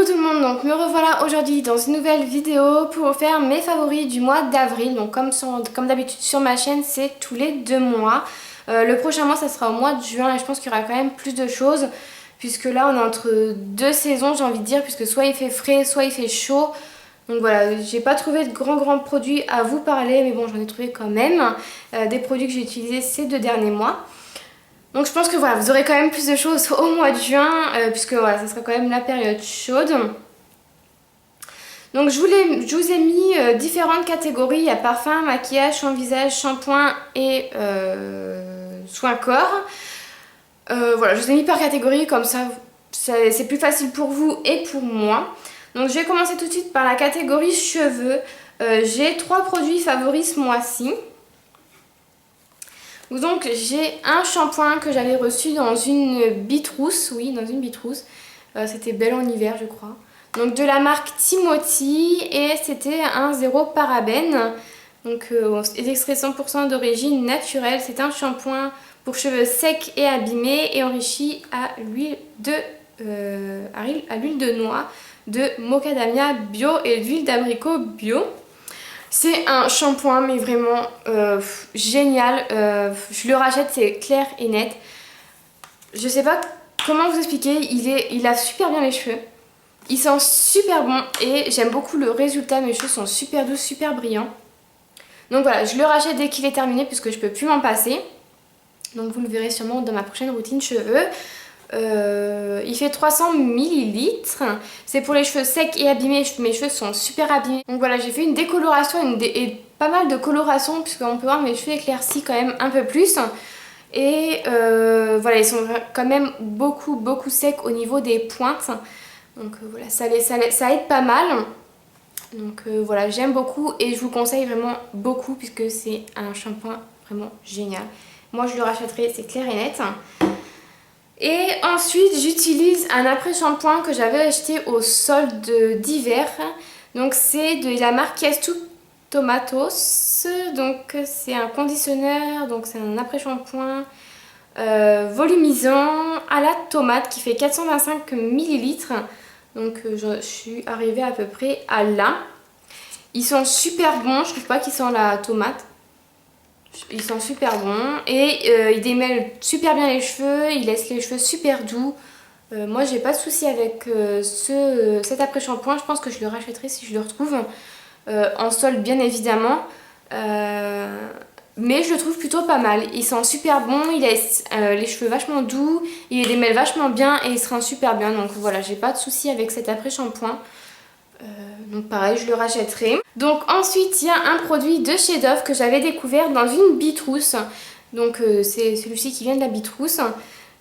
tout le monde, donc me revoilà aujourd'hui dans une nouvelle vidéo pour vous faire mes favoris du mois d'avril. Donc comme d'habitude sur ma chaîne, c'est tous les 2 mois. Le prochain mois ça sera au mois de juin et je pense qu'il y aura quand même plus de choses. Puisque là on est entre deux saisons, j'ai envie de dire, puisque soit il fait frais, soit il fait chaud. Donc voilà, j'ai pas trouvé de grands produits à vous parler, mais bon j'en ai trouvé quand même. Des produits que j'ai utilisés ces 2 derniers mois. Donc je pense que voilà, vous aurez quand même plus de choses au mois de juin, puisque voilà, ça sera quand même la période chaude. Donc je vous ai mis différentes catégories, il y a parfum, maquillage, soin visage, shampoing et soin corps. Voilà, je vous ai mis par catégorie, comme ça c'est plus facile pour vous et pour moi. Donc je vais commencer tout de suite par la catégorie cheveux. J'ai 3 produits favoris ce mois-ci. Donc j'ai un shampoing que j'avais reçu dans une Bitrousse, oui dans une Bitrousse, c'était Belle en hiver je crois. Donc de la marque Timothy et c'était un 0 parabène. Donc les extraits 100% d'origine naturelle, c'est un shampoing pour cheveux secs et abîmés et enrichi à l'huile de noix de Macadamia bio et d'huile d'abricot bio. C'est un shampoing mais vraiment génial, je le rachète, c'est clair et net. Je sais pas comment vous expliquer, il a super bien les cheveux. Il sent super bon et j'aime beaucoup le résultat, mes cheveux sont super doux, super brillants. Donc voilà, je le rachète dès qu'il est terminé puisque je peux plus m'en passer. Donc vous le verrez sûrement dans ma prochaine routine cheveux. Il fait 300 ml, c'est pour les cheveux secs et abîmés, mes cheveux sont super abîmés. Donc voilà, j'ai fait une décoloration et pas mal de coloration puisqu'on peut voir mes cheveux éclaircis quand même un peu plus. Et voilà, ils sont quand même beaucoup secs au niveau des pointes. Donc voilà, ça aide pas mal. Donc voilà, j'aime beaucoup et je vous conseille vraiment beaucoup puisque c'est un shampoing vraiment génial. Moi je le rachèterai, c'est clair et net. Et ensuite j'utilise un après-shampoing que j'avais acheté au solde d'hiver. Donc c'est de la marque Kestu Tomatos. Donc c'est un conditionneur, donc c'est un après-shampoing volumisant à la tomate qui fait 425 ml. Donc je suis arrivée à peu près à là. Ils sont super bons, je trouve pas qu'ils sentent la tomate. Ils sont super bons et ils démêlent super bien les cheveux, ils laissent les cheveux super doux. Moi j'ai pas de souci avec cet après-shampoing, je pense que je le rachèterai si je le retrouve en solde bien évidemment. Mais je le trouve plutôt pas mal, il sent super bon, il laisse les cheveux vachement doux, il les démêle vachement bien et il se rend super bien. Donc voilà, j'ai pas de souci avec cet après-shampoing. Donc pareil, je le rachèterai. Donc ensuite il y a un produit de chez Dove que j'avais découvert dans une Bitrousse. Donc c'est celui-ci qui vient de la Bitrousse.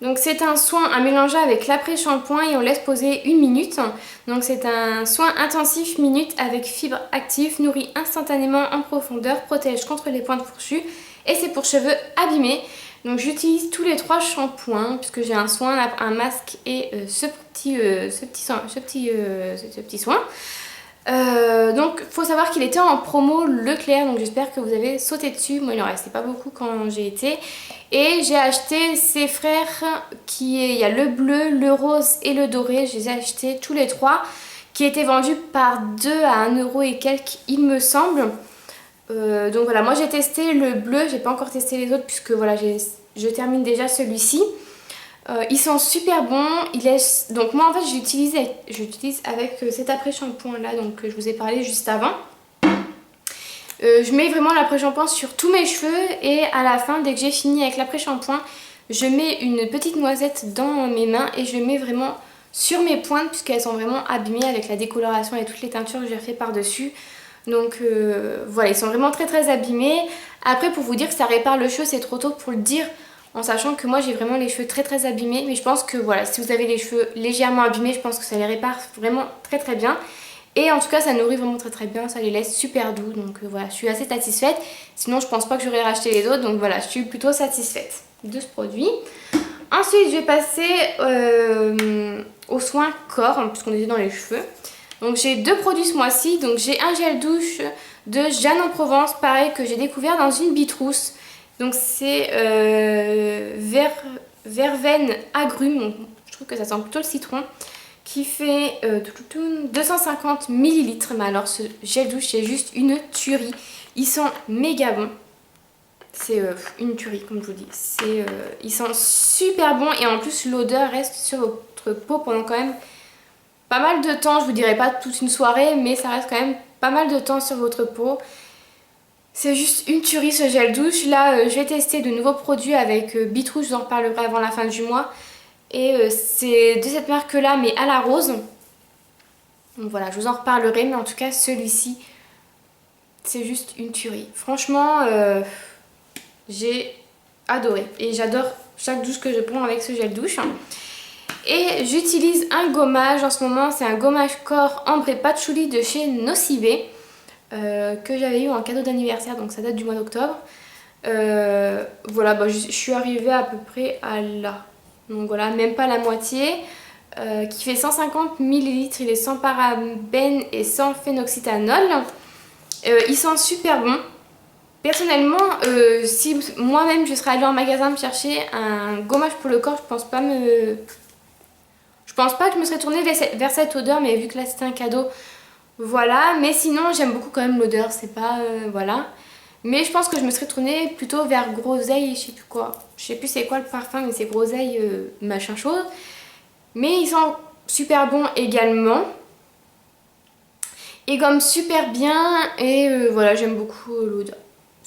Donc c'est un soin à mélanger avec l'après-shampoing et on laisse poser 1 minute. Donc c'est un soin intensif minute avec fibres actives, nourrit instantanément en profondeur, protège contre les pointes fourchues et c'est pour cheveux abîmés. Donc j'utilise tous les 3 shampoings puisque j'ai un soin, un masque et ce petit soin. Donc faut savoir qu'il était en promo Leclerc, donc j'espère que vous avez sauté dessus. Moi il en restait pas beaucoup quand j'ai été. Et j'ai acheté ces frères il y a le bleu, le rose et le doré. Je les ai achetés tous les 3 qui étaient vendus par 2 à 1 euro et quelques il me semble. Donc voilà, moi j'ai testé le bleu, j'ai pas encore testé les autres puisque voilà je termine déjà celui-ci. Ils sont super bons, donc moi en fait j'utilise avec cet après-shampoing là, donc je vous ai parlé juste avant. Je mets vraiment l'après-shampoing sur tous mes cheveux et à la fin, dès que j'ai fini avec l'après-shampoing, je mets une petite noisette dans mes mains et je mets vraiment sur mes pointes puisqu'elles sont vraiment abîmées avec la décoloration et toutes les teintures que j'ai fait par dessus. Donc voilà, ils sont vraiment très abîmés. Après pour vous dire que ça répare le cheveu, c'est trop tôt pour le dire. En sachant que moi j'ai vraiment les cheveux très abîmés. Mais je pense que voilà, si vous avez les cheveux légèrement abîmés, je pense que ça les répare vraiment très bien. Et en tout cas ça nourrit vraiment très bien, ça les laisse super doux. Donc voilà, je suis assez satisfaite. Sinon je pense pas que j'aurais racheté les autres. Donc voilà, je suis plutôt satisfaite de ce produit. Ensuite je vais passer aux soins corps, hein, puisqu'on était dans les cheveux. Donc j'ai 2 produits ce mois-ci. Donc j'ai un gel douche de Jeanne en Provence, pareil, que j'ai découvert dans une Bitrousse. Donc c'est verveine agrumes, donc je trouve que ça sent plutôt le citron, qui fait 250 millilitres. Mais alors ce gel douche c'est juste une tuerie. Ils sont méga bons. C'est une tuerie comme je vous dis. Ils sont super bons et en plus l'odeur reste sur votre peau pendant quand même pas mal de temps. Je vous dirais pas toute une soirée mais ça reste quand même pas mal de temps sur votre peau. C'est juste une tuerie ce gel douche. Là je vais tester de nouveaux produits avec Bitrou, je vous en reparlerai avant la fin du mois. Et c'est de cette marque là mais à la rose. Donc voilà, je vous en reparlerai mais en tout cas celui-ci c'est juste une tuerie. Franchement j'ai adoré et j'adore chaque douche que je prends avec ce gel douche. Et j'utilise un gommage en ce moment, c'est un gommage corps ambre et patchouli de chez Nocive que j'avais eu en cadeau d'anniversaire, donc ça date du mois d'octobre. Voilà, bah, je suis arrivée à peu près à là, donc voilà, même pas la moitié, qui fait 150 millilitres. Il est sans parabènes et sans phénoxyéthanol. Il sent super bon. Personnellement, si moi-même je serais allée en magasin me chercher un gommage pour le corps, je pense pas que je me serais tournée vers cette odeur, mais vu que là c'était un cadeau, voilà. Mais sinon j'aime beaucoup quand même l'odeur, c'est pas... voilà. Mais je pense que je me serais tournée plutôt vers groseille, je sais plus quoi. Je sais plus c'est quoi le parfum, mais c'est groseille machin chose. Mais ils sont super bons également. Ils gomment super bien et voilà, j'aime beaucoup l'odeur.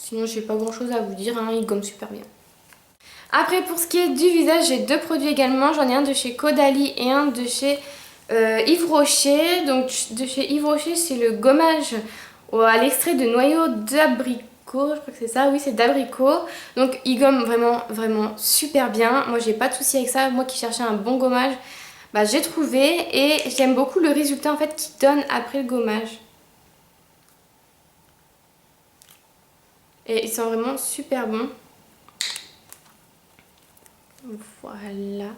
Sinon j'ai pas grand chose à vous dire, hein, il gomme super bien. Après pour ce qui est du visage, j'ai deux produits également. J'en ai un de chez Caudalie et un de chez Yves Rocher. Donc de chez Yves Rocher c'est le gommage à l'extrait de noyau d'abricot. Je crois que c'est ça, oui c'est d'abricot. Donc il gomme vraiment vraiment super bien. Moi j'ai pas de souci avec ça. Moi qui cherchais un bon gommage, bah, j'ai trouvé et j'aime beaucoup le résultat en fait qu'il donne après le gommage. Et ils sont vraiment super bons. Voilà.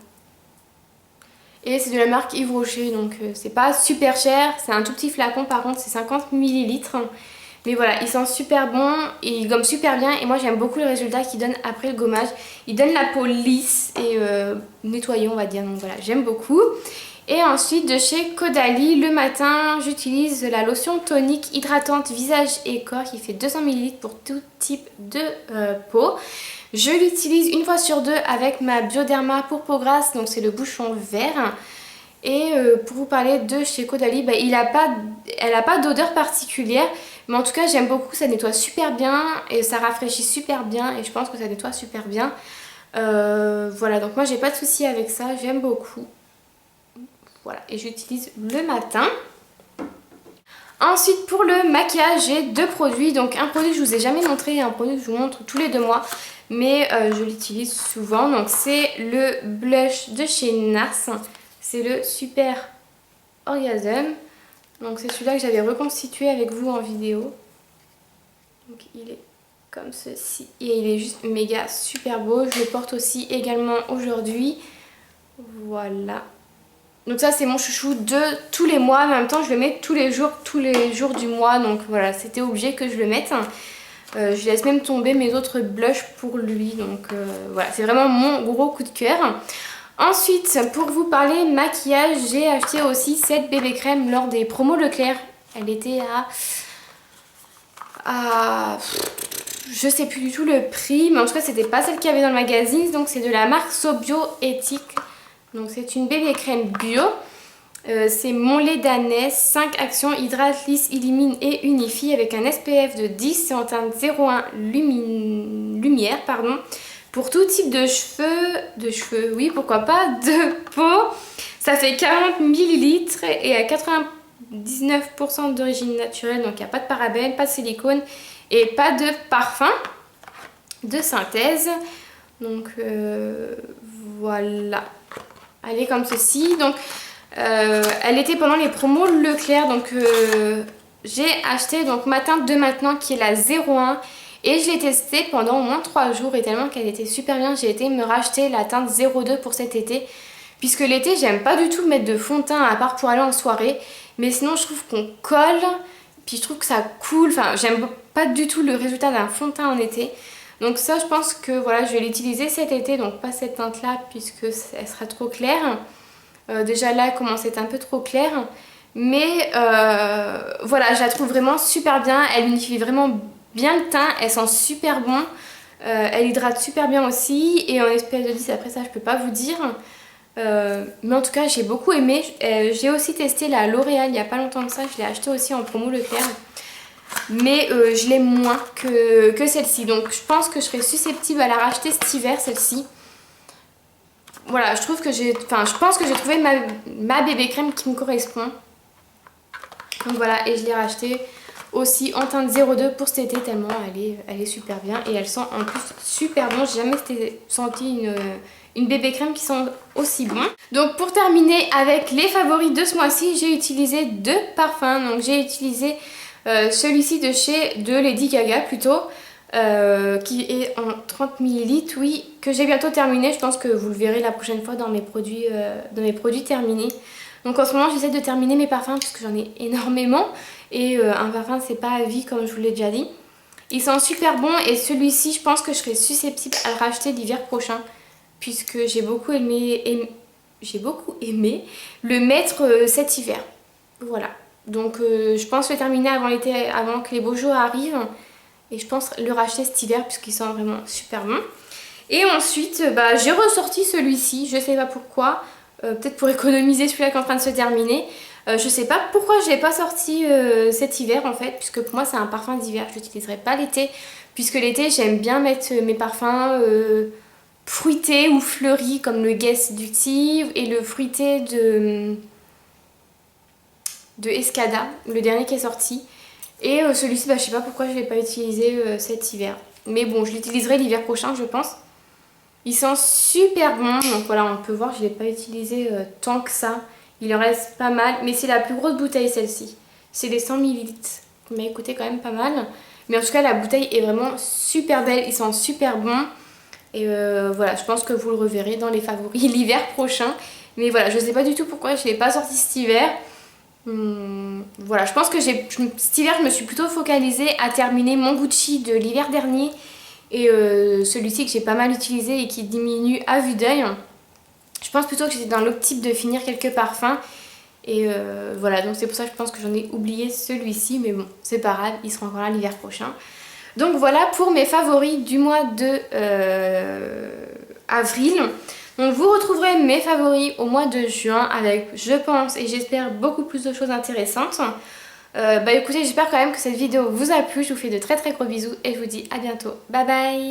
Et c'est de la marque Yves Rocher, donc c'est pas super cher. C'est un tout petit flacon par contre, c'est 50 millilitres. Mais voilà, ils sont super bons et ils gomment super bien. Et moi j'aime beaucoup le résultat qu'ils donnent après le gommage. Ils donnent la peau lisse et nettoyée on va dire. Donc voilà, j'aime beaucoup. Et ensuite de chez Caudalie, le matin j'utilise la lotion tonique hydratante visage et corps qui fait 200 ml pour tout type de peau. Je l'utilise une fois sur deux avec ma Bioderma pour peau grasse, donc c'est le bouchon vert. Et pour vous parler de chez Caudalie, bah, elle n'a pas d'odeur particulière. Mais en tout cas j'aime beaucoup, ça nettoie super bien et ça rafraîchit super bien. Et je pense que ça nettoie super bien. Voilà, donc moi j'ai pas de souci avec ça, j'aime beaucoup. Voilà, et j'utilise le matin. Ensuite pour le maquillage, j'ai deux produits. Donc un produit que je vous ai jamais montré et un produit que je vous montre tous les 2 mois. Mais je l'utilise souvent. Donc c'est le blush de chez NARS. C'est le Super Orgasm. Donc c'est celui-là que j'avais reconstitué avec vous en vidéo. Donc il est comme ceci. Et il est juste méga super beau. Je le porte aussi également aujourd'hui. Voilà. Donc ça c'est mon chouchou de tous les mois. Mais en même temps je le mets tous les jours du mois. Donc voilà, c'était obligé que je le mette. Je laisse même tomber mes autres blushs pour lui. Donc voilà, c'est vraiment mon gros coup de cœur. Ensuite, pour vous parler maquillage, j'ai acheté aussi cette bébé crème lors des promos Leclerc. Elle était à je sais plus du tout le prix, mais en tout cas c'était pas celle qu'il y avait dans le magazine. Donc c'est de la marque Sobio Éthique. Donc c'est une bébé crème bio. C'est mon lait d'ânesse, 5 actions, hydrate, lisse, élimine et unifie avec un SPF de 10, c'est en teinte 01 lumière, pardon. Pour tout type de cheveux, oui pourquoi pas, de peau. Ça fait 40 ml et à 99% d'origine naturelle, donc il n'y a pas de parabènes, pas de silicone et pas de parfum de synthèse. Donc voilà, elle est comme ceci. Donc elle était pendant les promos Leclerc, donc j'ai acheté donc ma teinte de maintenant qui est la 01 et je l'ai testée pendant au moins 3 jours et tellement qu'elle était super bien, j'ai été me racheter la teinte 02 pour cet été puisque l'été j'aime pas du tout mettre de fond de teint à part pour aller en soirée, mais sinon je trouve qu'on colle, puis je trouve que ça coule, enfin j'aime pas du tout le résultat d'un fond de teint en été. Donc ça je pense que voilà, je vais l'utiliser cet été, donc pas cette teinte là puisque elle sera trop claire. Déjà là elle commence à être un peu trop claire. Mais voilà, je la trouve vraiment super bien. Elle unifie vraiment bien le teint. Elle sent super bon. Elle hydrate super bien aussi. Et en espèce de 10 après ça je peux pas vous dire. Mais en tout cas j'ai beaucoup aimé. J'ai aussi testé la L'Oréal il y a pas longtemps de ça. Je l'ai acheté aussi en promo Leclerc. Mais je l'aime moins que celle-ci. Donc je pense que je serais susceptible à la racheter cet hiver celle-ci. Voilà, je pense que j'ai trouvé ma bébé crème qui me correspond. Donc voilà, et je l'ai racheté aussi en teinte 02 pour cet été tellement elle est super bien. Et elle sent en plus super bon. J'ai jamais senti une bébé crème qui sent aussi bon. Donc pour terminer avec les favoris de ce mois-ci, j'ai utilisé 2 parfums. Donc j'ai utilisé celui-ci de Lady Gaga plutôt. Qui est en 30 ml, oui, que j'ai bientôt terminé. Je pense que vous le verrez la prochaine fois dans mes produits terminés. Donc en ce moment j'essaie de terminer mes parfums parce que j'en ai énormément. Et un parfum c'est pas à vie comme je vous l'ai déjà dit. Il sent super bon et celui-ci je pense que je serais susceptible à le racheter l'hiver prochain. Puisque j'ai beaucoup aimé le mettre cet hiver. Voilà. Donc je pense le terminer avant l'été, avant que les beaux jours arrivent. Et je pense le racheter cet hiver puisqu'il sent vraiment super bon. Et ensuite, j'ai ressorti celui-ci. Je sais pas pourquoi. Peut-être pour économiser celui-là qui est en train de se terminer. Je sais pas pourquoi je l'ai pas sorti cet hiver en fait. Puisque pour moi c'est un parfum d'hiver. Je l'utiliserai pas l'été. Puisque l'été j'aime bien mettre mes parfums fruités ou fleuris comme le Guess Duty. Et le fruité de Escada. Le dernier qui est sorti. Et celui-ci, je sais pas pourquoi je ne l'ai pas utilisé cet hiver. Mais bon, je l'utiliserai l'hiver prochain, je pense. Il sent super bon. Donc voilà, on peut voir, je ne l'ai pas utilisé tant que ça. Il en reste pas mal. Mais c'est la plus grosse bouteille, celle-ci. C'est des 100 ml. Mais écoutez, quand même pas mal. Mais en tout cas, la bouteille est vraiment super belle. Il sent super bon. Et voilà, je pense que vous le reverrez dans les favoris l'hiver prochain. Mais voilà, je ne sais pas du tout pourquoi je ne l'ai pas sorti cet hiver. Voilà, je pense que cet hiver je me suis plutôt focalisée à terminer mon Gucci de l'hiver dernier et celui-ci que j'ai pas mal utilisé et qui diminue à vue d'œil. Je pense plutôt que j'étais dans l'optique de finir quelques parfums et voilà, donc c'est pour ça que je pense que j'en ai oublié celui-ci, mais bon, c'est pas grave, il sera encore là l'hiver prochain. Donc voilà pour mes favoris du mois de avril. Donc vous retrouverez mes favoris au mois de juin avec, je pense et j'espère, beaucoup plus de choses intéressantes. Écoutez, j'espère quand même que cette vidéo vous a plu. Je vous fais de très très gros bisous et je vous dis à bientôt. Bye bye!